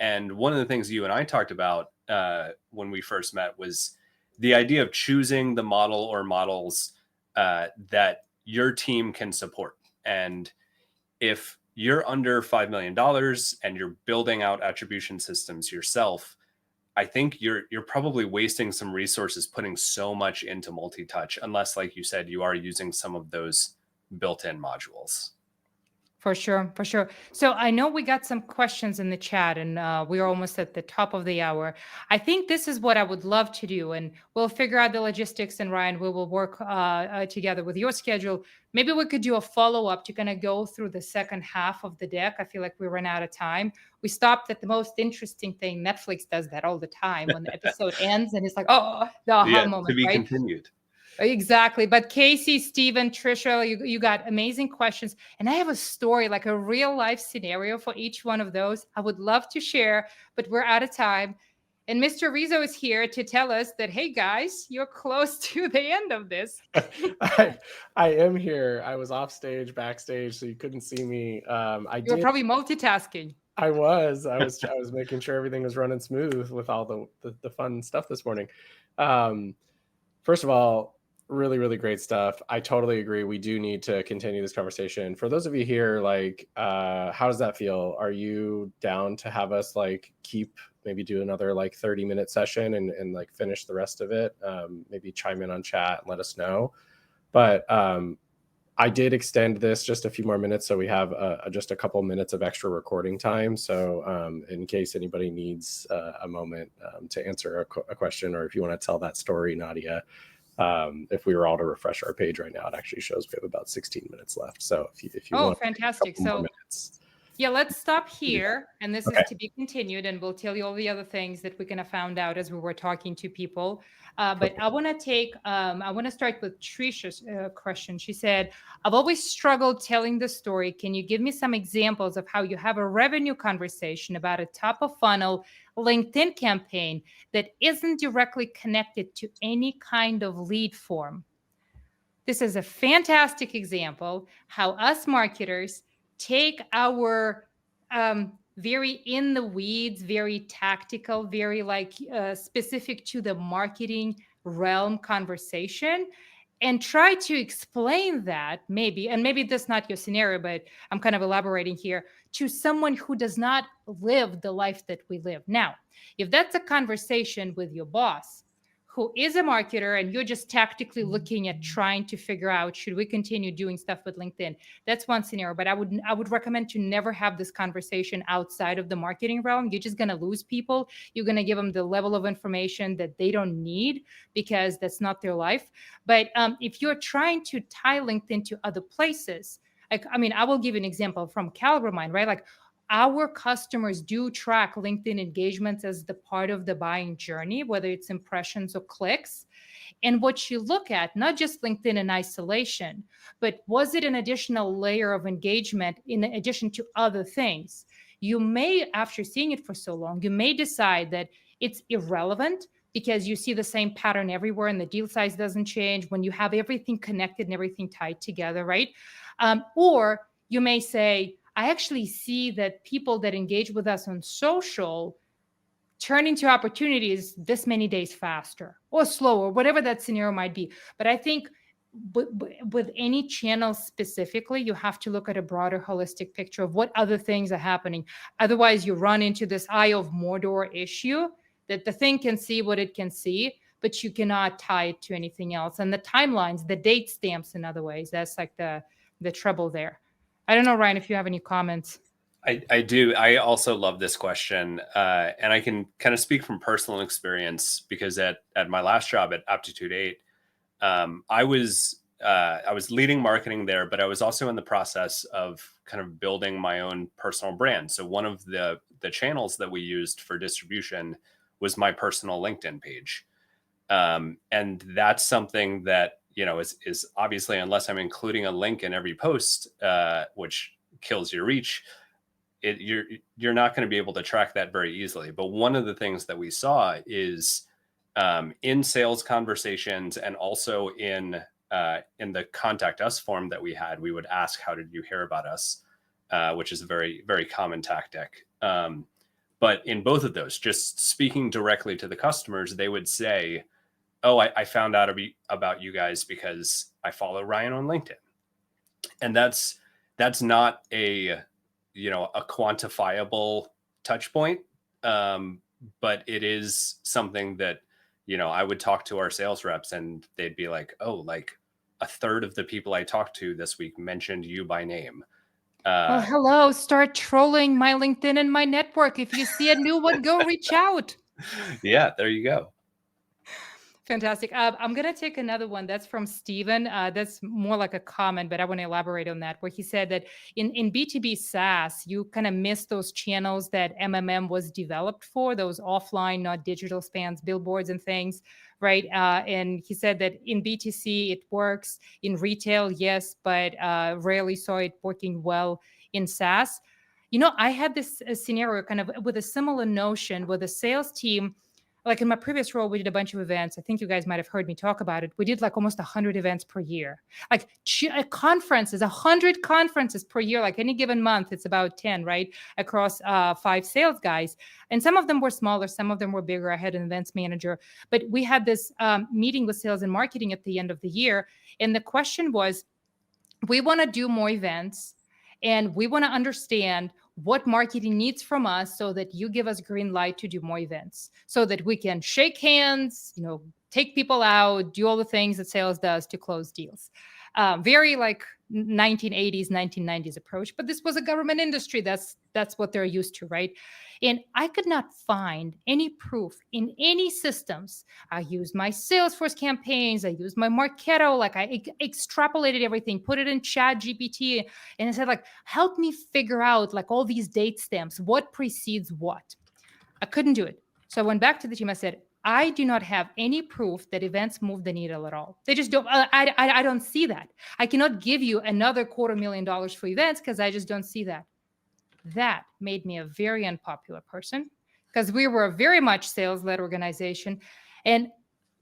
And one of the things you and I talked about when we first met was the idea of choosing the model or models that your team can support. And if you're under $5 million and you're building out attribution systems yourself, I think you're probably wasting some resources putting so much into multi-touch, unless, like you said, you are using some of those built-in modules. For sure. So I know we got some questions in the chat, and we're almost at the top of the hour. I think this is what I would love to do, and we'll figure out the logistics, and Ryan, we will work together with your schedule. Maybe we could do a follow-up to kind of go through the second half of the deck. I feel like we ran out of time. We stopped at the most interesting thing. Netflix does that all the time when the episode ends, and it's like, oh, the aha moment, to be right? Continued. Exactly. But Casey, Steven, Trisha, you got amazing questions. And I have a story, like a real life scenario for each one of those. I would love to share, but we're out of time. And Mr. Rizzo is here to tell us that, hey, guys, you're close to the end of this. I am here. I was off stage, backstage, so you couldn't see me. You're probably multitasking. I was making sure everything was running smooth with all the fun stuff this morning. First of all, really, really great stuff. I totally agree. We do need to continue this conversation. For those of you here, like, how does that feel? Are you down to have us maybe do another 30-minute session and like finish the rest of it? Maybe chime in on chat and let us know. But I did extend this just a few more minutes, so we have just a couple minutes of extra recording time. So in case anybody needs a moment to answer a question, or if you want to tell that story, Nadia, if we were all to refresh our page right now, it actually shows we have about 16 minutes left. So if you want fantastic. more minutes. Yeah, let's stop here. And this is to be continued, and we'll tell you all the other things that we kind of found out as we were talking to people. But I want to start with Trisha's question. She said, I've always struggled telling the story. Can you give me some examples of how you have a revenue conversation about a top of funnel LinkedIn campaign that isn't directly connected to any kind of lead form? This is a fantastic example how us marketers take our very in the weeds, very tactical, very specific to the marketing realm conversation, and try to explain that maybe that's not your scenario, but I'm kind of elaborating here, to someone who does not live the life that we live. Now, if that's a conversation with your boss, who is a marketer, and you're just tactically looking at trying to figure out, should we continue doing stuff with LinkedIn? That's one scenario, but I would recommend to never have this conversation outside of the marketing realm. You're just going to lose people. You're going to give them the level of information that they don't need, because that's not their life. But if you're trying to tie LinkedIn to other places, I will give you an example from CaliberMind, right? Our customers do track LinkedIn engagements as the part of the buying journey, whether it's impressions or clicks. And what you look at, not just LinkedIn in isolation, but was it an additional layer of engagement in addition to other things? You may, after seeing it for so long, you may decide that it's irrelevant because you see the same pattern everywhere and the deal size doesn't change when you have everything connected and everything tied together, right? Or you may say, I actually see that people that engage with us on social turn into opportunities this many days faster or slower, whatever that scenario might be. But I think with any channel specifically, you have to look at a broader holistic picture of what other things are happening. Otherwise, you run into this eye of Mordor issue that the thing can see what it can see, but you cannot tie it to anything else. And the timelines, the date stamps, in other ways, that's like the trouble there. I don't know, Ryan, if you have any comments. I do. I also love this question. And I can kind of speak from personal experience because at my last job at Aptitude 8, I was leading marketing there, but I was also in the process of kind of building my own personal brand. So one of the channels that we used for distribution was my personal LinkedIn page. And that's something that, is obviously, unless I'm including a link in every post, which kills your reach, you're not going to be able to track that very easily. But one of the things that we saw is in sales conversations and also in the contact us form that we had, we would ask, how did you hear about us? Which is a very, very common tactic. But in both of those, just speaking directly to the customers, they would say, oh, I found out about you guys because I follow Ryan on LinkedIn. And that's not a quantifiable touch point. But it is something that, I would talk to our sales reps and they'd be like, oh, like a third of the people I talked to this week mentioned you by name. Well, hello, start trolling my LinkedIn and my network. If you see a new one, go reach out. Yeah, there you go. Fantastic. I'm going to take another one. That's from Steven. That's more like a comment, but I want to elaborate on that, where he said that in B2B SaaS, you kind of miss those channels that MMM was developed for, those offline, not digital spans, billboards and things, right? And he said that in B2C, it works. In retail, yes, but rarely saw it working well in SaaS. I had this scenario kind of with a similar notion with a sales team. Like in my previous role, we did a bunch of events. I think you guys might have heard me talk about it. We did like almost 100 events per year. Like conferences, 100 conferences per year. Like any given month, it's about 10, right? Across 5 sales guys. And some of them were smaller. Some of them were bigger. I had an events manager. But we had this meeting with sales and marketing at the end of the year. And the question was, we want to do more events. And we want to understand what marketing needs from us so that you give us green light to do more events, so that we can shake hands, take people out, do all the things that sales does to close deals. Very like 1980s, 1990s approach, but this was a government industry. That's what they're used to, right? And I could not find any proof in any systems. I used my Salesforce campaigns. I used my Marketo. Like I extrapolated everything, put it in Chat GPT, and I said, like, help me figure out like all these date stamps, what precedes what. I couldn't do it. So I went back to the team. I said, I do not have any proof that events move the needle at all. They just don't. I don't see that. I cannot give you another $250,000 for events because I just don't see that. That made me a very unpopular person because we were a very much sales-led organization. And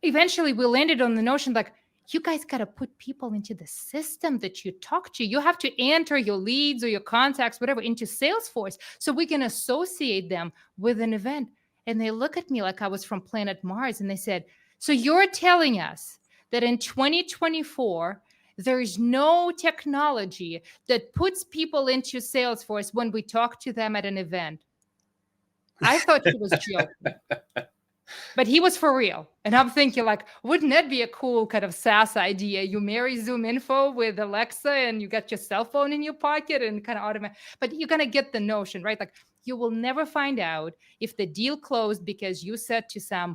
eventually we landed on the notion like, you guys got to put people into the system that you talk to. You have to enter your leads or your contacts, whatever, into Salesforce so we can associate them with an event. And they look at me like I was from planet Mars. And they said, so you're telling us that in 2024, there is no technology that puts people into Salesforce when we talk to them at an event. I thought he was joking. But he was for real. And I'm thinking like, wouldn't that be a cool kind of SaaS idea? You marry Zoom Info with Alexa and you got your cell phone in your pocket and kind of automatic. But you're going to get the notion, right? Like you will never find out if the deal closed because you said to some,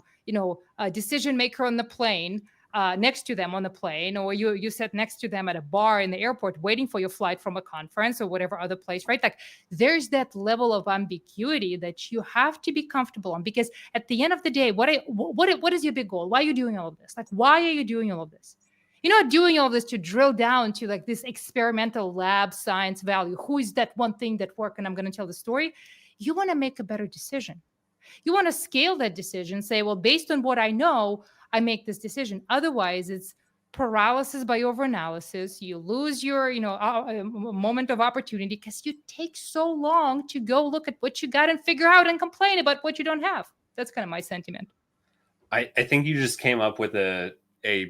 decision maker on the plane, next to them on the plane, or you sat next to them at a bar in the airport waiting for your flight from a conference or whatever other place, right? Like there's that level of ambiguity that you have to be comfortable on, because at the end of the day, what is your big goal? Why are you doing all of this? Like, why are you doing all of this? You're not doing all this to drill down to like this experimental lab science value. Who is that one thing that worked? And I'm going to tell the story. You want to make a better decision. You want to scale that decision, say, well, based on what I know, I make this decision. Otherwise, it's paralysis by overanalysis. You lose your, moment of opportunity because you take so long to go look at what you got and figure out and complain about what you don't have. That's kind of my sentiment. I think you just came up with a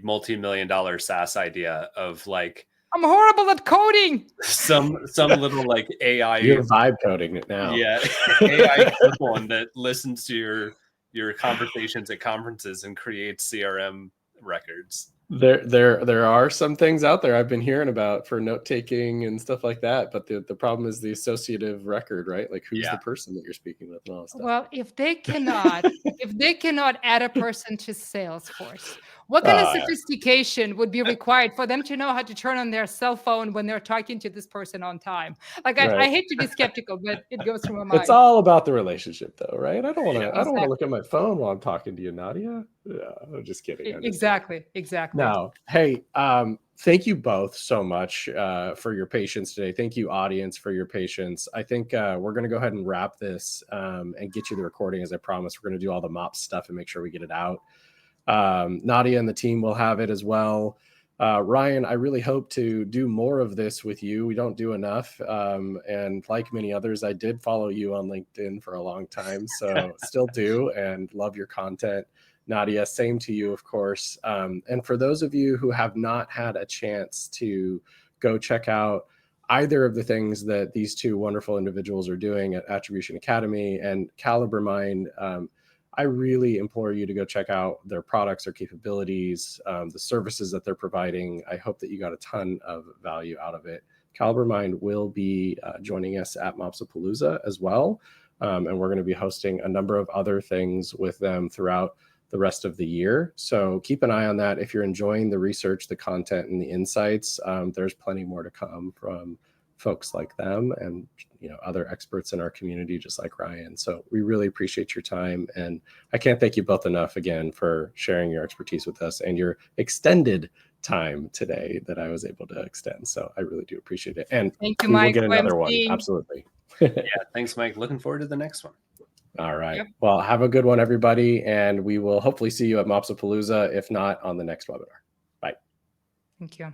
multi-million-dollar SaaS idea of like, I'm horrible at coding. some little like AI. You're vibe coding it now. Yeah, AI one that listens to your conversations at conferences and creates CRM records. There are some things out there I've been hearing about for note taking and stuff like that, but the problem is the associative record, right? Like who's the person that you're speaking with and all that stuff. Well, if they cannot add a person to Salesforce, what kind of sophistication would be required for them to know how to turn on their cell phone when they're talking to this person on time? Like I hate to be skeptical, but it goes through my mind. It's all about the relationship, though, right? I don't want to. Exactly. I don't want to look at my phone while I'm talking to you, Nadia. Yeah, I'm just kidding. Exactly. Now, hey, thank you both so much for your patience today. Thank you, audience, for your patience. I think we're going to go ahead and wrap this and get you the recording, as I promised. We're going to do all the MOPS stuff and make sure we get it out. Nadia and the team will have it as well. Ryan, I really hope to do more of this with you. We don't do enough. And like many others, I did follow you on LinkedIn for a long time, so still do and love your content. Nadia, same to you, of course. And for those of you who have not had a chance to go check out either of the things that these two wonderful individuals are doing at Attribution Academy and CaliberMind, I really implore you to go check out their products, their capabilities, the services that they're providing. I hope that you got a ton of value out of it. CaliberMind will be joining us at Mopsapalooza as well. And we're going to be hosting a number of other things with them throughout the rest of the year. So keep an eye on that. If you're enjoying the research, the content, and the insights, there's plenty more to come from folks like them and other experts in our community, just like Ryan. So we really appreciate your time. And I can't thank you both enough again for sharing your expertise with us and your extended time today that I was able to extend. So I really do appreciate it. And thank you, we Mike. will get another one. Absolutely. Yeah, thanks, Mike. Looking forward to the next one. All right. Yep. Well, have a good one, everybody. And we will hopefully see you at Mopsapalooza, if not on the next webinar. Bye. Thank you.